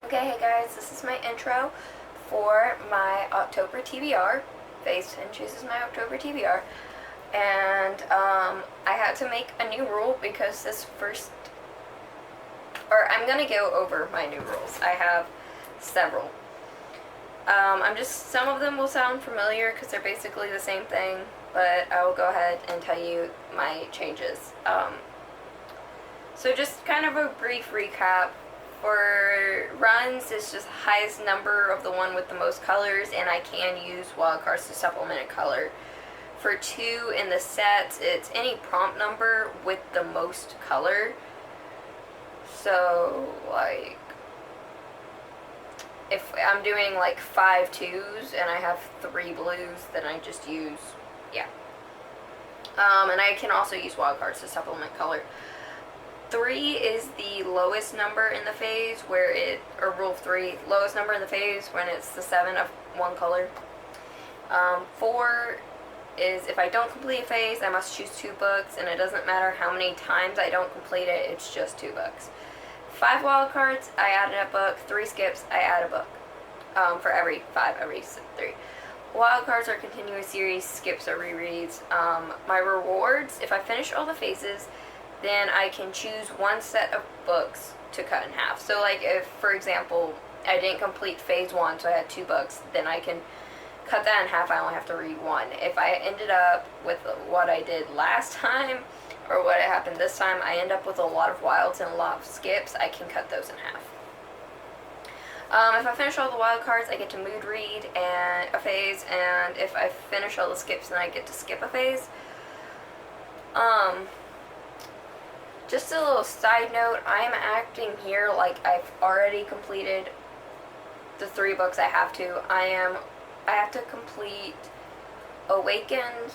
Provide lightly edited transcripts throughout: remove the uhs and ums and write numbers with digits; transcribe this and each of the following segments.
Okay, hey guys, this is my intro for my October TBR. Phase 10 chooses my October TBR. And I had to make a new rule because I'm going to go over my new rules. I have several. Some of them will sound familiar because they're basically the same thing, but I will go ahead and tell you my changes. So just kind of a brief recap. For runs, it's just highest number of the one with the most colors, and I can use wildcards to supplement a color. For 2 in the sets, it's any prompt number with the most color. So, like, if I'm doing like 5 2s and I have 3 blues, then I just use, yeah. And I can also use wildcards to supplement color. 3 is the lowest number in the phase, or rule 3, lowest number in the phase when it's the 7 of one color. 4 is if I don't complete a phase, I must choose 2 books, and it doesn't matter how many times I don't complete it, it's just 2 books. 5 wild cards, I added a book. 3 skips, I add a book. For every 3. Wild cards are continuous series, skips are rereads. My rewards, if I finish all the phases, then I can choose one set of books to cut in half. So like if, for example, I didn't complete phase 1, so I had 2 books, then I can cut that in half. I only have to read 1. If I ended up with what I did last time, or what happened this time, I end up with a lot of wilds and a lot of skips, I can cut those in half. If I finish all the wild cards, I get to mood read and a phase, and if I finish all the skips, then I get to skip a phase. Just a little side note, I am acting here like I've already completed the 3 books I have to. I have to complete Awakened,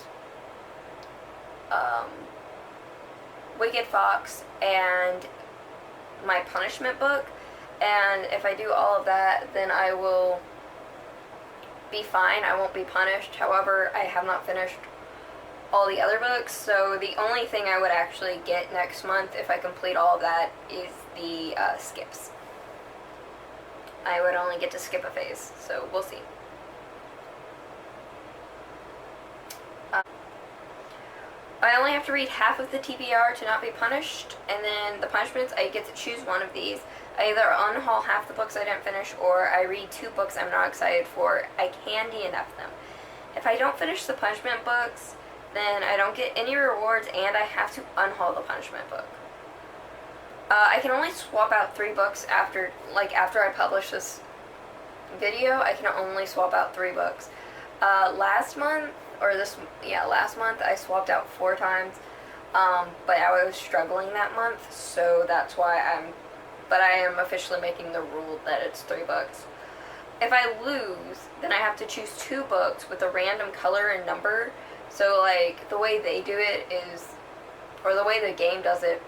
Wicked Fox, and my punishment book. And if I do all of that, then I will be fine. I won't be punished. However, I have not finished all the other books, so the only thing I would actually get next month if I complete all of that is the skips. I would only get to skip a phase, so we'll see. I only have to read half of the TBR to not be punished, and then the punishments, I get to choose one of these. I either unhaul half the books I didn't finish, or I read 2 books I'm not excited for. I can DNF them. If I don't finish the punishment books, then I don't get any rewards, and I have to unhaul the punishment book. I can only swap out 3 books after I publish this video. I can only swap out 3 books. Last month I swapped out 4 times, but I was struggling that month, so that's why I am officially making the rule that it's 3 books. If I lose, then I have to choose 2 books with a random color and number. So, like, the way they do it is, or the way the game does it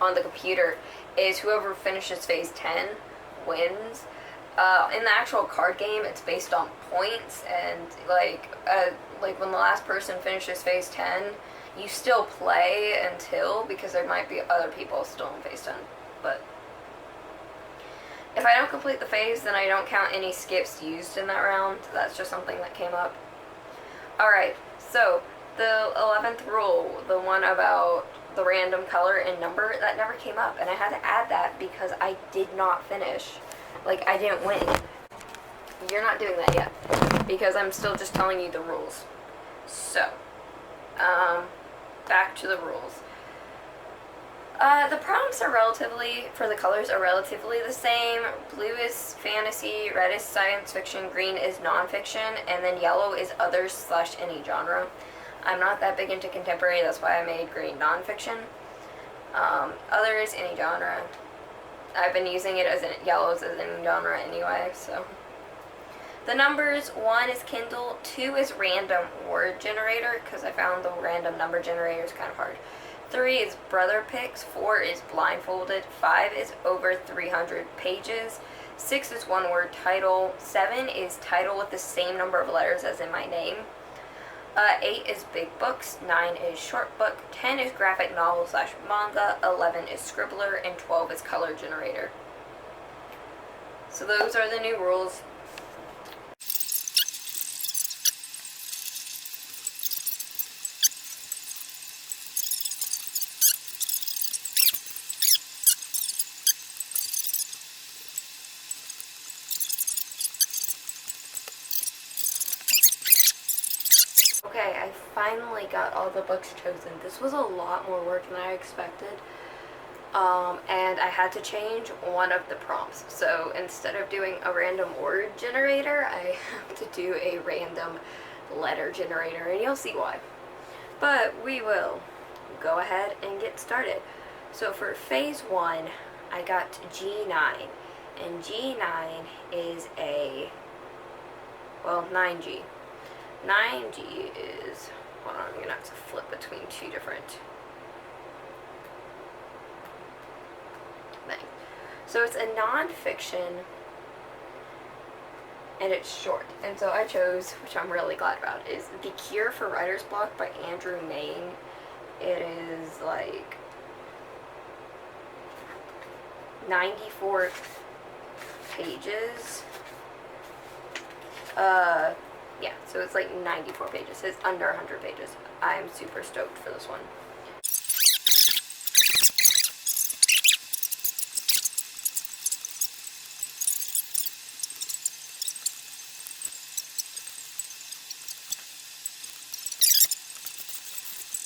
on the computer, is whoever finishes phase 10 wins. In the actual card game, it's based on points, and, like when the last person finishes phase 10, you still play because there might be other people still in phase 10, but if I don't complete the phase, then I don't count any skips used in that round. That's just something that came up. Alright, so the 11th rule, the one about the random color and number, that never came up, and I had to add that because I did not finish. Like, I didn't win. You're not doing that yet, because I'm still just telling you the rules. So, back to the rules. The prompts for the colors are relatively the same. Blue is fantasy, red is science fiction, green is nonfiction, and then yellow is others / any genre. I'm not that big into contemporary, that's why I made green nonfiction. Others, any genre. I've been using it as yellows as any genre anyway, so. The numbers, 1 is Kindle, 2 is random word generator, because I found the random number generator is kind of hard. 3 is Brother Picks, 4 is Blindfolded, 5 is over 300 pages, 6 is one word title, 7 is title with the same number of letters as in my name, 8 is Big Books, 9 is Short Book, 10 is Graphic Novel / Manga, 11 is Scribbler, and 12 is Color Generator. So those are the new rules. Okay, I finally got all the books chosen. This was a lot more work than I expected. And I had to change one of the prompts. So instead of doing a random word generator, I have to do a random letter generator, and you'll see why. But we will go ahead and get started. So for phase 1, I got G9, and G9 is a, well, 9G. 9G is, hold on, I'm going to have to flip between two different things. So it's a nonfiction, and it's short. And so I chose, which I'm really glad about, is The Cure for Writer's Block by Andrew Mayne. It is like 94 pages. Yeah, so it's like 94 pages. It's under 100 pages. I'm super stoked for this one.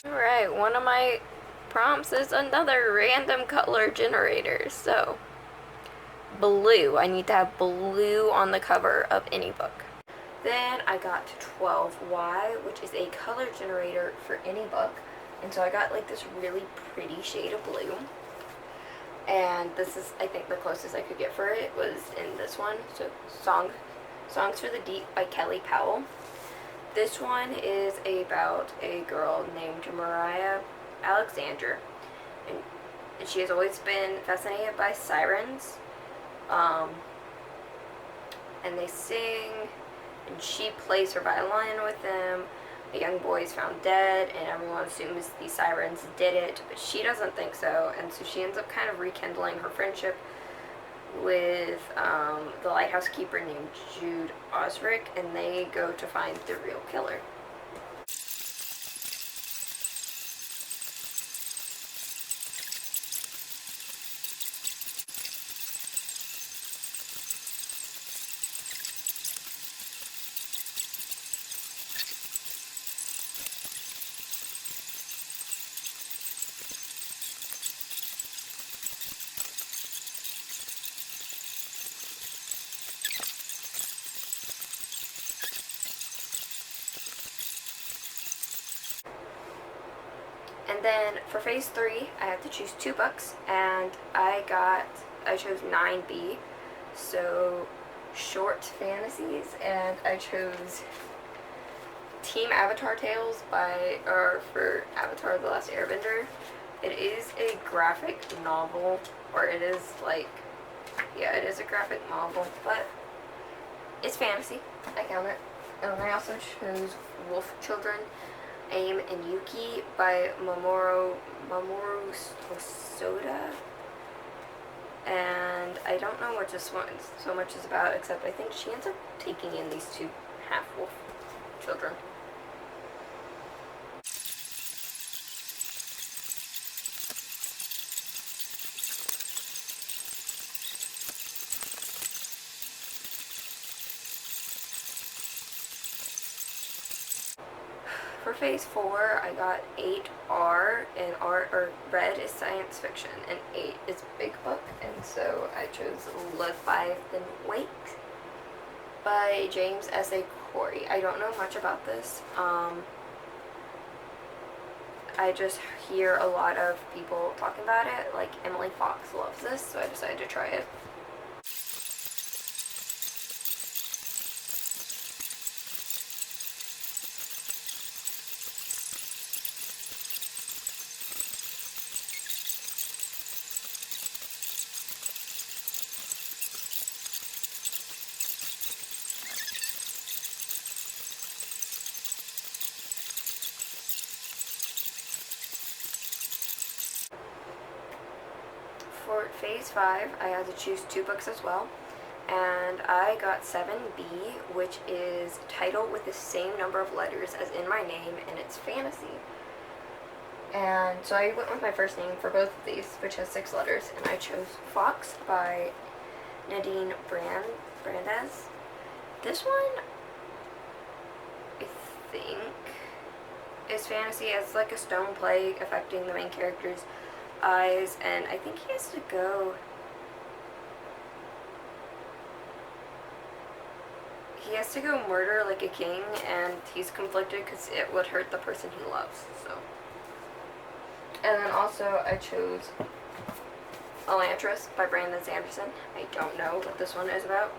Alright, one of my prompts is another random color generator. So, blue. I need to have blue on the cover of any book. Then I got 12Y, which is a color generator for any book. And so I got like this really pretty shade of blue. And this is, I think, the closest I could get for it was in this one. So Songs for the Deep by Kelly Powell. This one is about a girl named Mariah Alexander. And she has always been fascinated by sirens. And they sing, and she plays her violin with them. A young boy is found dead, and everyone assumes these sirens did it, but she doesn't think so, and so she ends up kind of rekindling her friendship with the lighthouse keeper named Jude Osric, and they go to find the real killer. And then for phase 3, I had to choose 2 books, and I chose 9B, so short fantasies, and I chose Team Avatar Tales for Avatar The Last Airbender. It is a graphic novel, or it is like, yeah, it is a graphic novel, but it's fantasy. I count it. And I also chose Wolf Children, Aim and Yuki by Mamoru Soda. And I don't know what this one so much is about, except I think she ends up taking in these 2 half-wolf children. For phase 4, I got 8R, and red is science fiction, and 8 is big book, and so I chose Leviathan Wake by James S.A. Corey. I don't know much about this. I just hear a lot of people talking about it, like Emily Fox loves this, so I decided to try it. For phase 5, I had to choose 2 books as well, and I got 7B, which is title with the same number of letters as in my name, and it's fantasy. And so I went with my first name for both of these, which has 6 letters, and I chose Fox by Nadine Brandes. This one, I think, is fantasy. It's like a stone plague affecting the main character's eyes, and I think he has to go... He has to go murder like a king, and he's conflicted because it would hurt the person he loves, so... And then also I chose Elantris by Brandon Sanderson. I don't know what this one is about,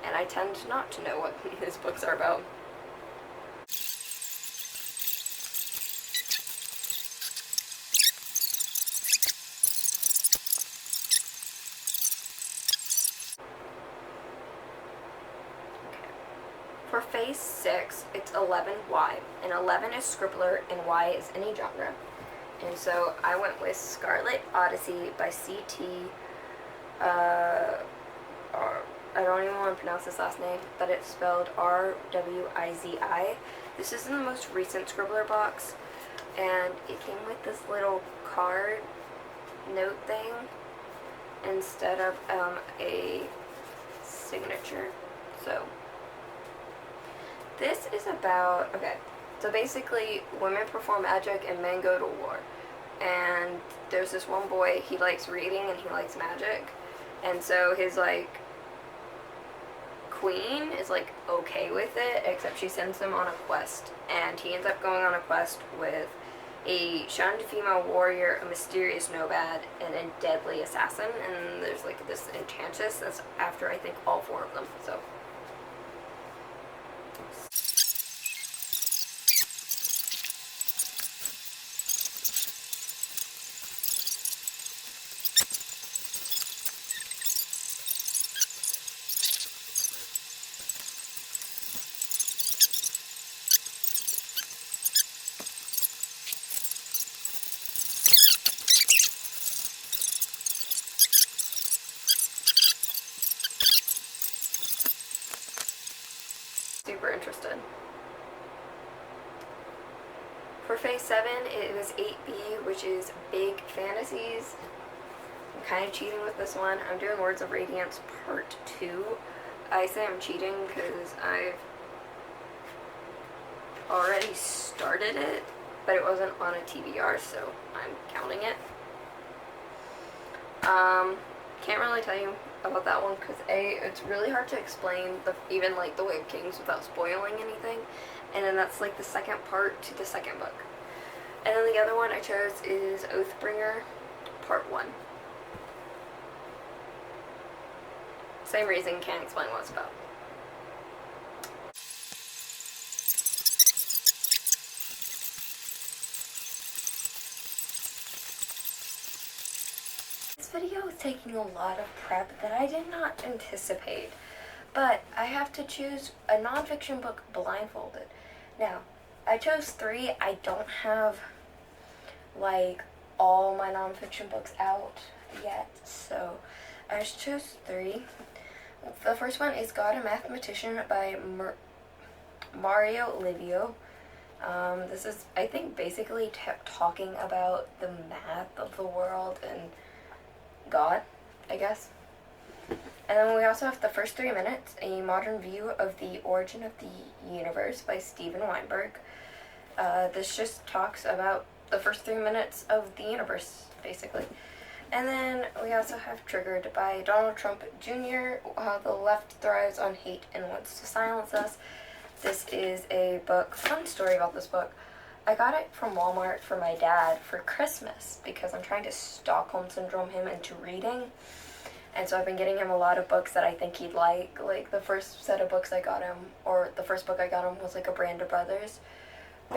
and I tend not to know what his books are about. For phase 6, it's 11Y, and 11 is scribbler, and Y is any genre. And so I went with Scarlet Odyssey by C.T. I don't even want to pronounce his last name, but it's spelled R-W-I-Z-I. This is in the most recent scribbler box, and it came with this little card note thing instead of a signature. So this is about, okay, so basically women perform magic and men go to war. And there's this one boy, he likes reading and he likes magic. And so his, like, queen is, like, okay with it, except she sends him on a quest. And he ends up going on a quest with a shunned female warrior, a mysterious nomad, and a deadly assassin. And there's, like, this enchantress that's after, I think, all 4 of them, so... Super interested. For phase 7, it was 8B, which is big fantasies. I'm kind of cheating with this one. I'm doing Words of Radiance Part 2. I say I'm cheating because I've already started it, but it wasn't on a TBR, so I'm counting it. Can't really tell you about that one because it's really hard to explain even like the Way of Kings without spoiling anything, and then that's like the second part to the second book. And then the other one I chose is Oathbringer Part 1. Same reason, can't explain what it's about. This video is taking a lot of prep that I did not anticipate, but I have to choose a nonfiction book blindfolded. Now, I chose 3. I don't have like all my nonfiction books out yet, so I just chose 3. The first one is God a Mathematician by Mario Livio. This is, I think, basically talking about the math of the world and God, I guess. And then we also have The First 3 Minutes, a modern view of the origin of the universe by Steven Weinberg. This just talks about the first 3 minutes of the universe, basically. And then we also have Triggered by Donald Trump Jr., How the Left Thrives on Hate and Wants to Silence Us. This is a book, fun story about this book. I got it from Walmart for my dad for Christmas because I'm trying to Stockholm Syndrome him into reading. And so I've been getting him a lot of books that I think he'd like. Like the first set of books I got him, or the first book I got him was like a Band of Brothers. A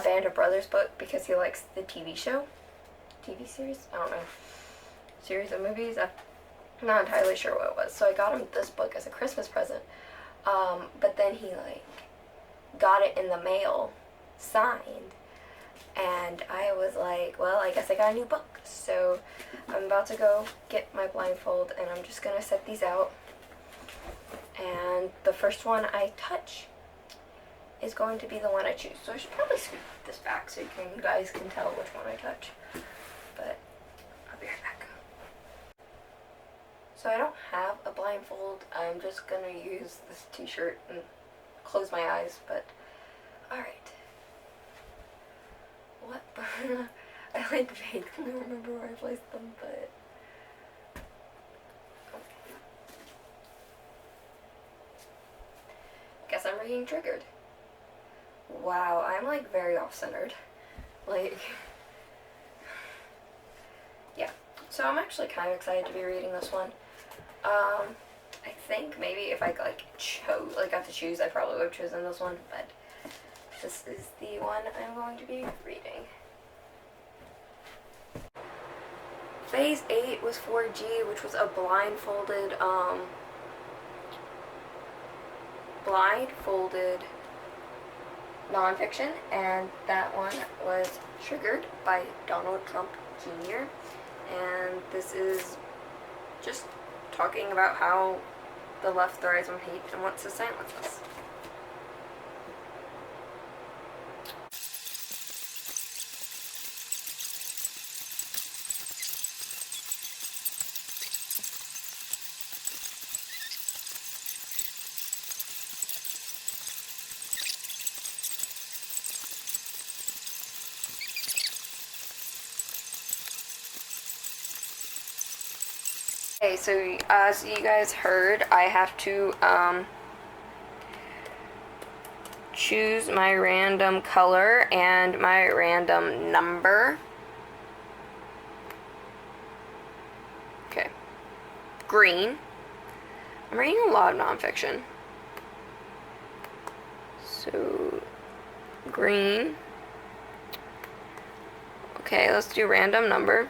Band of Brothers book because he likes the TV series? I don't know. Series of movies? I'm not entirely sure what it was. So I got him this book as a Christmas present. But then he like got it in the mail, signed. And I was like, well, I guess I got a new book. So I'm about to go get my blindfold, and I'm just gonna set these out. And the first one I touch is going to be the one I choose. So I should probably scoot this back so you guys can tell which one I touch. But I'll be right back. So I don't have a blindfold. I'm just gonna use this t-shirt and close my eyes, but alright. What? I like vaguely remember where I placed them, but guess I'm being triggered. Wow, I'm like very off-centered. Like, yeah. So I'm actually kind of excited to be reading this one. I think maybe if I got to choose, I probably would have chosen this one, but this is the one I'm going to be reading. Phase 8 was 4G, which was a blindfolded nonfiction, and that one was Triggered by Donald Trump Jr. And this is just talking about how the left thrives on hate and wants to silence us. Okay, so as you guys heard, I have to choose my random color and my random number. Okay. Green. I'm reading a lot of nonfiction. So, green. Okay, let's do random number.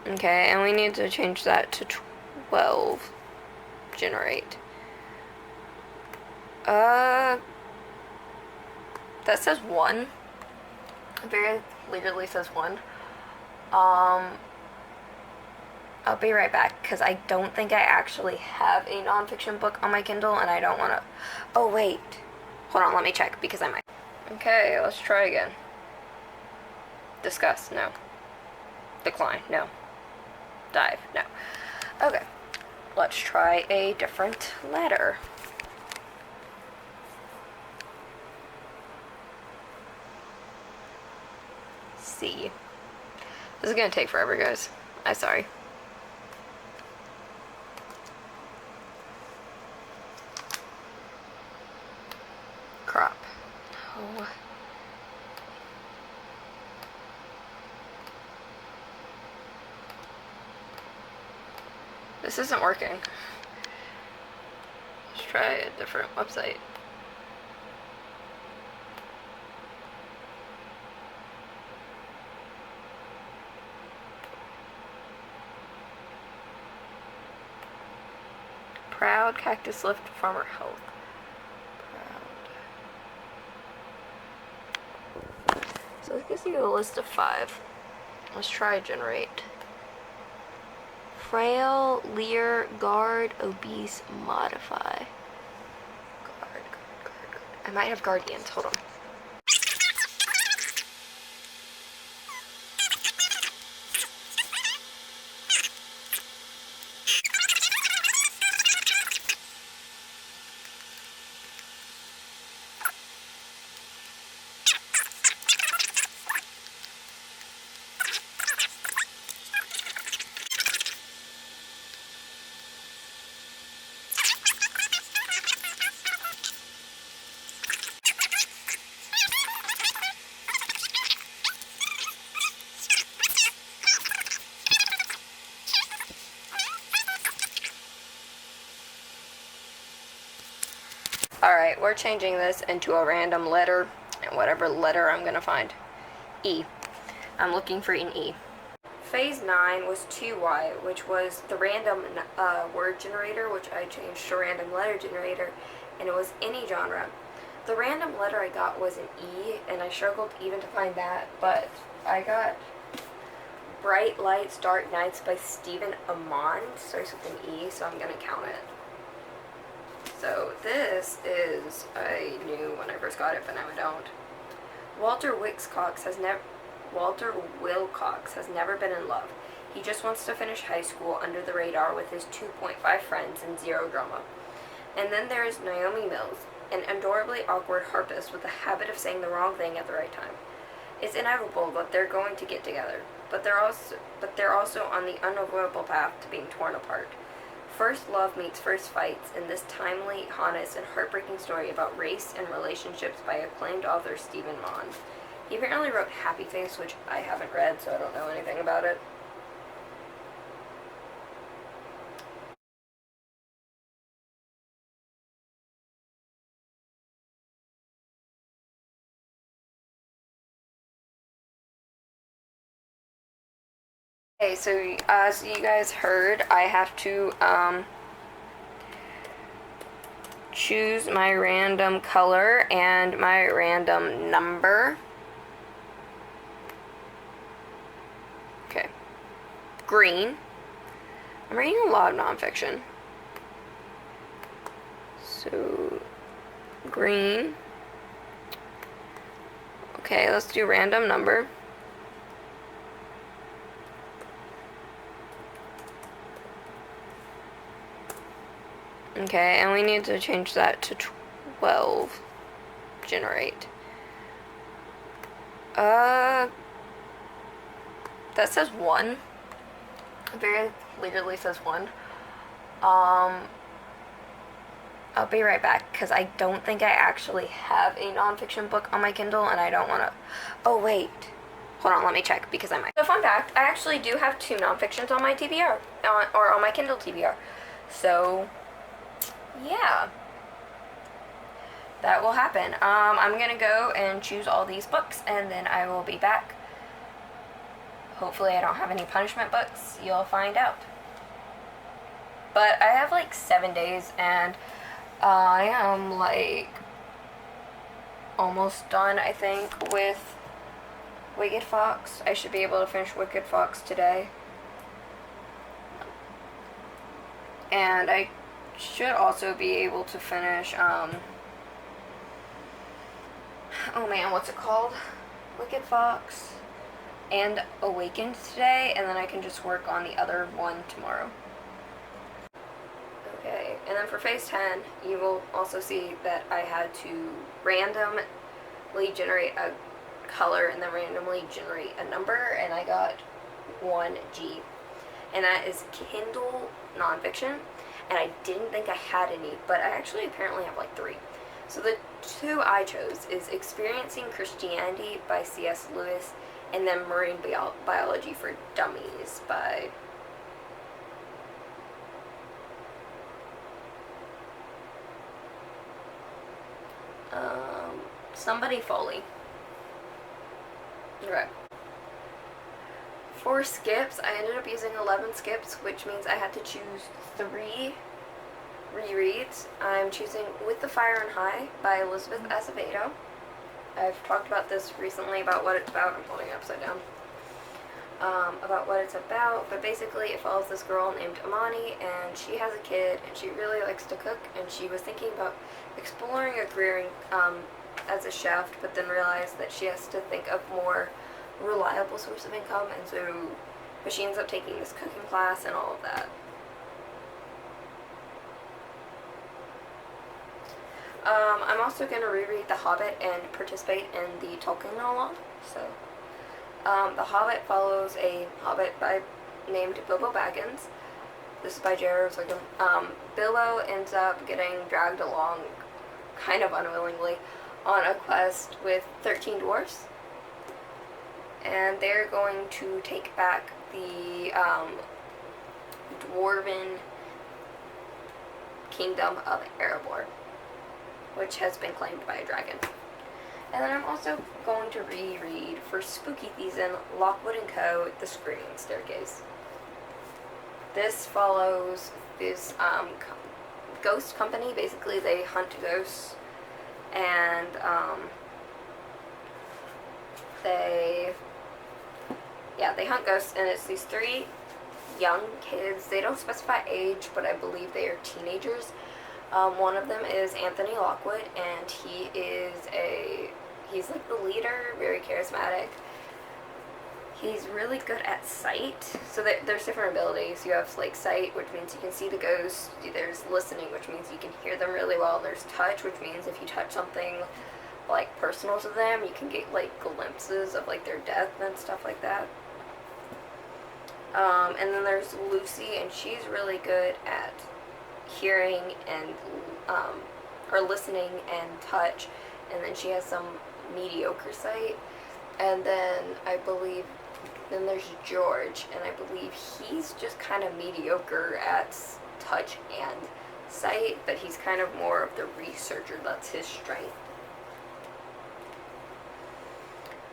Okay, and we need to change that to 12. Generate. That says 1. It very clearly says 1. I'll be right back, because I don't think I actually have a nonfiction book on my Kindle, and I don't want to... Oh, wait. Hold on, let me check, because I might... Okay, let's try again. Discuss, no. Decline, no. Dive, no. Okay, let's try a different letter. C. This is gonna take forever, guys. I'm sorry. Crop. Oh. This isn't working. Let's try a different website. Proud Cactus Lift Farmer Health. Proud. So this gives you a list of 5. Let's try generate. Frail, Lear, Guard, Obese, Modify. Guard. I might have Guardians. Hold on. Alright, we're changing this into a random letter, and whatever letter I'm gonna find. E. I'm looking for an E. Phase 9 was 2Y, which was the random word generator, which I changed to random letter generator, and it was any genre. The random letter I got was an E, and I struggled even to find that, but I got Bright Lights, Dark Nights by Stephen Amand, starts with an E, so I'm going to count it. So this is, I knew when I first got it, but now I don't. Walter Wilcox has never been in love. He just wants to finish high school under the radar with his 2.5 friends and zero drama. And then there is Naomi Mills, an adorably awkward harpist with a habit of saying the wrong thing at the right time. It's inevitable that they're going to get together, but they're also on the unavoidable path to being torn apart. First love meets first fights in this timely, honest, and heartbreaking story about race and relationships by acclaimed author Stephen Amand. He apparently wrote Happy Face, which I haven't read, so I don't know anything about it. Okay, so as you guys heard, I have to choose my random color and my random number. Okay. Green. I'm reading a lot of nonfiction. So, green. Okay, let's do random number. Okay, and we need to change that to 12. Generate. That says 1. It very clearly says 1. I'll be right back, because I don't think I actually have a nonfiction book on my Kindle, and I don't want to... Oh, wait. Hold on, let me check, because I might. So, fun fact, I actually do have 2 nonfictions on my TBR, or on my Kindle TBR. So... yeah, that will happen. I'm gonna go and choose all these books, and then I will be back. Hopefully I don't have any punishment books. You'll find out. But I have like 7 days, and I am like almost done, I think, with Wicked Fox. I should be able to finish Wicked Fox today. And I should also be able to finish, oh man, what's it called? Wicked Fox and Awakened today, and then I can just work on the other one tomorrow. Okay, and then for phase 10, you will also see that I had to randomly generate a color and then randomly generate a number, and I got 1G. And that is Kindle nonfiction. And I didn't think I had any, but I actually apparently have like 3. So the 2 I chose is Experiencing Christianity by C.S. Lewis, and then Marine Biology for Dummies by somebody Foley. Okay. For skips, I ended up using 11 skips, which means I had to choose 3 rereads. I'm choosing With the Fire and High by Elizabeth Acevedo. I've talked about this recently, about what it's about. I'm holding it upside down. About what it's about, but basically it follows this girl named Amani, and she has a kid, and she really likes to cook, and she was thinking about exploring a career as a chef, but then realized that she has to think of more reliable source of income, and so but she ends up taking this cooking class and all of that. I'm also going to reread The Hobbit and participate in the Tolkien along. So, The Hobbit follows a hobbit named Bilbo Baggins. This is by J.R.R. Tolkien. Bilbo ends up getting dragged along, kind of unwillingly, on a quest with 13 dwarfs. And they're going to take back the dwarven kingdom of Erebor, which has been claimed by a dragon. And then I'm also going to reread for spooky season Lockwood & Co. The Screaming Staircase. This follows this ghost company. Basically, they hunt ghosts, and they hunt ghosts, and it's these three young kids. They don't specify age, but I believe they are teenagers. One of them is Anthony Lockwood, and he's like the leader, very charismatic. He's really good at sight. So there's different abilities. You have like sight, which means you can see the ghost. There's listening, which means you can hear them really well. There's touch, which means if you touch something like personal to them, you can get like glimpses of like their death and stuff like that. And then there's Lucy, and she's really good at hearing and or listening and touch, and then she has some mediocre sight. And then there's George, and I believe he's just kind of mediocre at touch and sight, but he's kind of more of the researcher. That's his strength.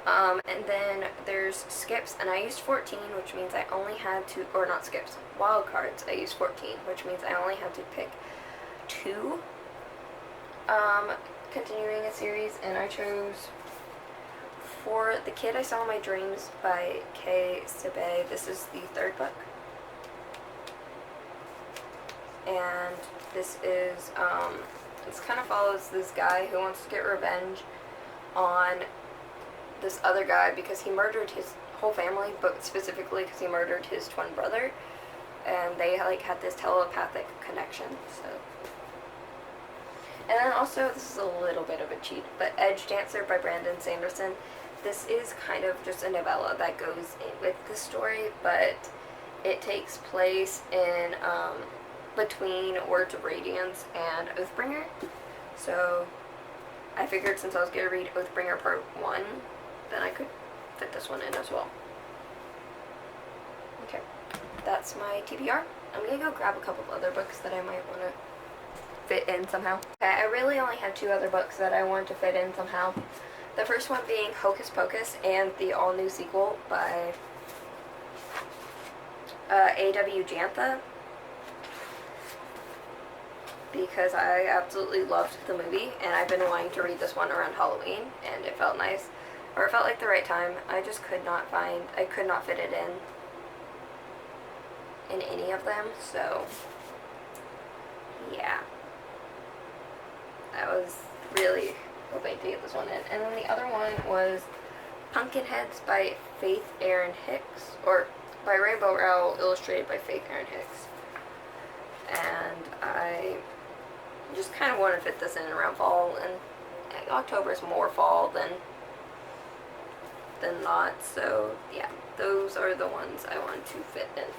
And then there's skips, and I used 14, which means I only had to, or not skips, wild cards. I used 14, which means I only had to pick 2. Continuing a series, and I chose For the Kid I Saw in My Dreams by Kay Sebe. This is the 3rd book. And this is, this kind of follows this guy who wants to get revenge on this other guy because he murdered his whole family, but specifically because he murdered his twin brother, and they like had this telepathic connection. So, and then also this is a little bit of a cheat, but Edge Dancer by Brandon Sanderson. This is kind of just a novella that goes in with the story, but it takes place in between Words of Radiance and Oathbringer. So I figured since I was going to read Oathbringer Part 1, then I could fit this one in as well. Okay, that's my TBR. I'm going to go grab a couple of other books that I might want to fit in somehow. Okay, I really only have 2 other books that I want to fit in somehow. The first one being Hocus Pocus and the all-new sequel by A.W. Jantha, because I absolutely loved the movie, and I've been wanting to read this one around Halloween, and it felt nice. Or it felt like the right time. I just could not fit it in any of them, so yeah. I was really hoping to get this one in. And then the other one was Pumpkinheads by Faith Erin Hicks, or by Rainbow Rowell, illustrated by Faith Erin Hicks. And I just kind of want to fit this in around fall, and October is more fall than not, so yeah, those are the ones I want to fit in.